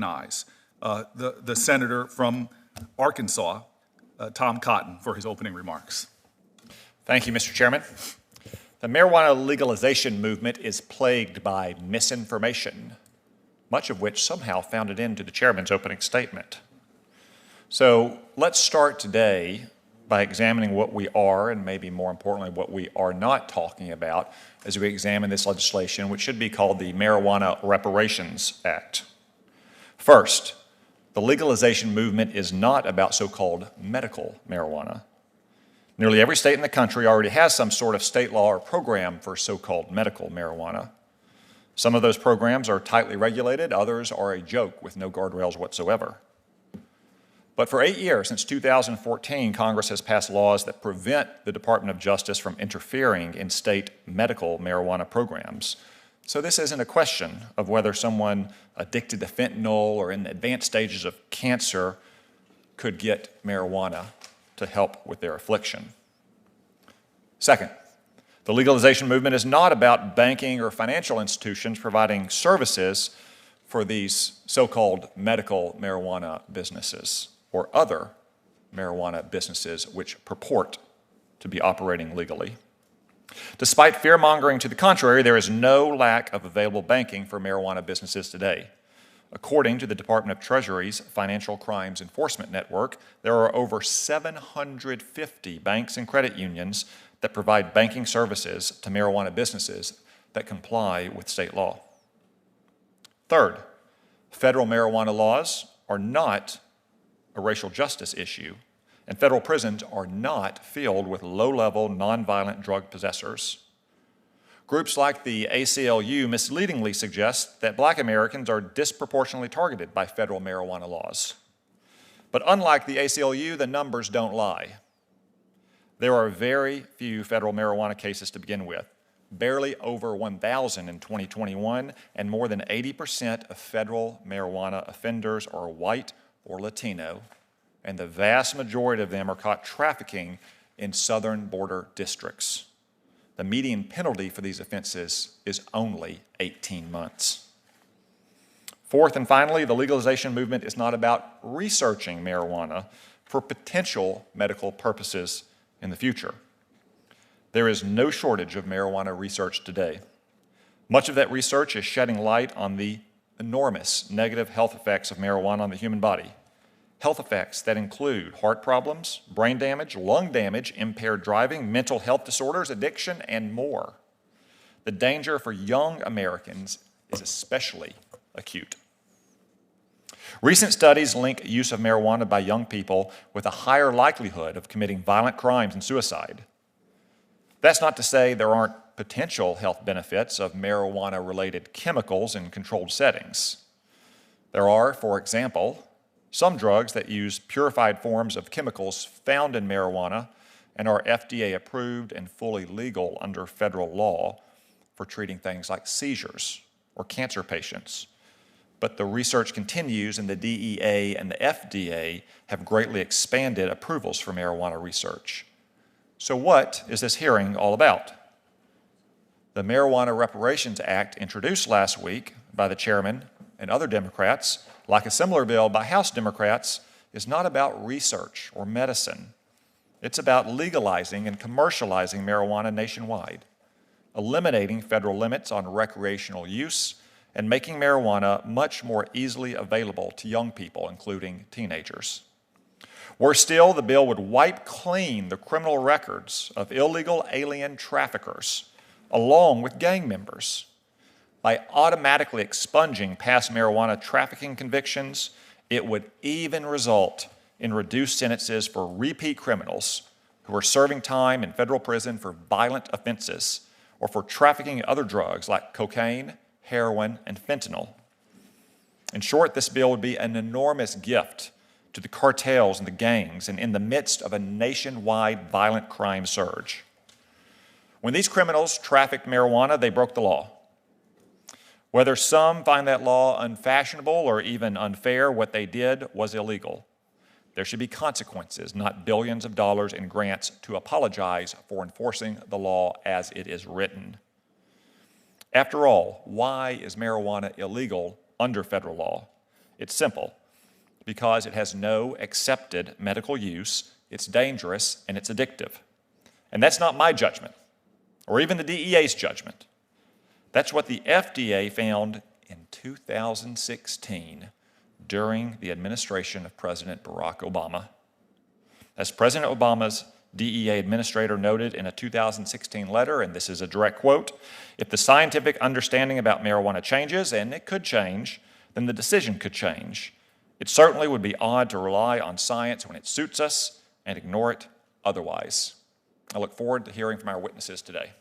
recognize the senator from Arkansas, Tom Cotton, for his opening remarks. Thank you, Mr. Chairman. The marijuana legalization movement is plagued by misinformation, much of which somehow found it into the chairman's opening statement. So let's start today by examining what we are, and maybe more importantly, what we are not talking about as we examine this legislation, which should be called the Marijuana Reparations Act. First, the legalization movement is not about so-called medical marijuana. Nearly every state in the country already has some sort of state law or program for so-called medical marijuana. Some of those programs are tightly regulated, others are a joke with no guardrails whatsoever. But for 8 years, since 2014, Congress has passed laws that prevent the Department of Justice from interfering in state medical marijuana programs. So this isn't a question of whether someone addicted to fentanyl or in the advanced stages of cancer could get marijuana to help with their affliction. Second, the legalization movement is not about banking or financial institutions providing services for these so-called medical marijuana businesses or other marijuana businesses which purport to be operating legally. Despite fear-mongering to the contrary, there is no lack of available banking for marijuana businesses today. According to the Department of Treasury's Financial Crimes Enforcement Network, there are over 750 banks and credit unions that provide banking services to marijuana businesses that comply with state law. Third, federal marijuana laws are not a racial justice issue, and federal prisons are not filled with low-level, nonviolent drug possessors. Groups like the ACLU misleadingly suggest that Black Americans are disproportionately targeted by federal marijuana laws. But unlike the ACLU, the numbers don't lie. There are very few federal marijuana cases to begin with, barely over 1,000 in 2021, and more than 80% of federal marijuana offenders are white or Latino, and the vast majority of them are caught trafficking in southern border districts. The median penalty for these offenses is only 18 months. Fourth and finally, the legalization movement is not about researching marijuana for potential medical purposes in the future. There is no shortage of marijuana research today. Much of that research is shedding light on the enormous negative health effects of marijuana on the human body. Health effects that include heart problems, brain damage, lung damage, impaired driving, mental health disorders, addiction, and more. The danger for young Americans is especially acute. Recent studies link use of marijuana by young people with a higher likelihood of committing violent crimes and suicide. That's not to say there aren't potential health benefits of marijuana-related chemicals in controlled settings. There are, for example, some drugs that use purified forms of chemicals found in marijuana and are FDA approved and fully legal under federal law for treating things like seizures or cancer patients. But the research continues, and the DEA and the FDA have greatly expanded approvals for marijuana research. So what is this hearing all about? The Marijuana Reparations Act, introduced last week by the chairman and other Democrats, like a similar bill by House Democrats, is not about research or medicine. It's about legalizing and commercializing marijuana nationwide, eliminating federal limits on recreational use, and making marijuana much more easily available to young people, including teenagers. Worse still, the bill would wipe clean the criminal records of illegal alien traffickers, along with gang members. By automatically expunging past marijuana trafficking convictions, it would even result in reduced sentences for repeat criminals who are serving time in federal prison for violent offenses or for trafficking other drugs like cocaine, heroin, and fentanyl. In short, this bill would be an enormous gift to the cartels and the gangs and in the midst of a nationwide violent crime surge. When these criminals trafficked marijuana, they broke the law. Whether some find that law unfashionable or even unfair, what they did was illegal. There should be consequences, not billions of dollars in grants to apologize for enforcing the law as it is written. After all, why is marijuana illegal under federal law? It's simple. Because it has no accepted medical use, it's dangerous and it's addictive. And that's not my judgment, or even the DEA's judgment. That's what the FDA found in 2016 during the administration of President Barack Obama. As President Obama's DEA administrator noted in a 2016 letter, and this is a direct quote, "If the scientific understanding about marijuana changes, and it could change, then the decision could change. It certainly would be odd to rely on science when it suits us and ignore it otherwise." I look forward to hearing from our witnesses today.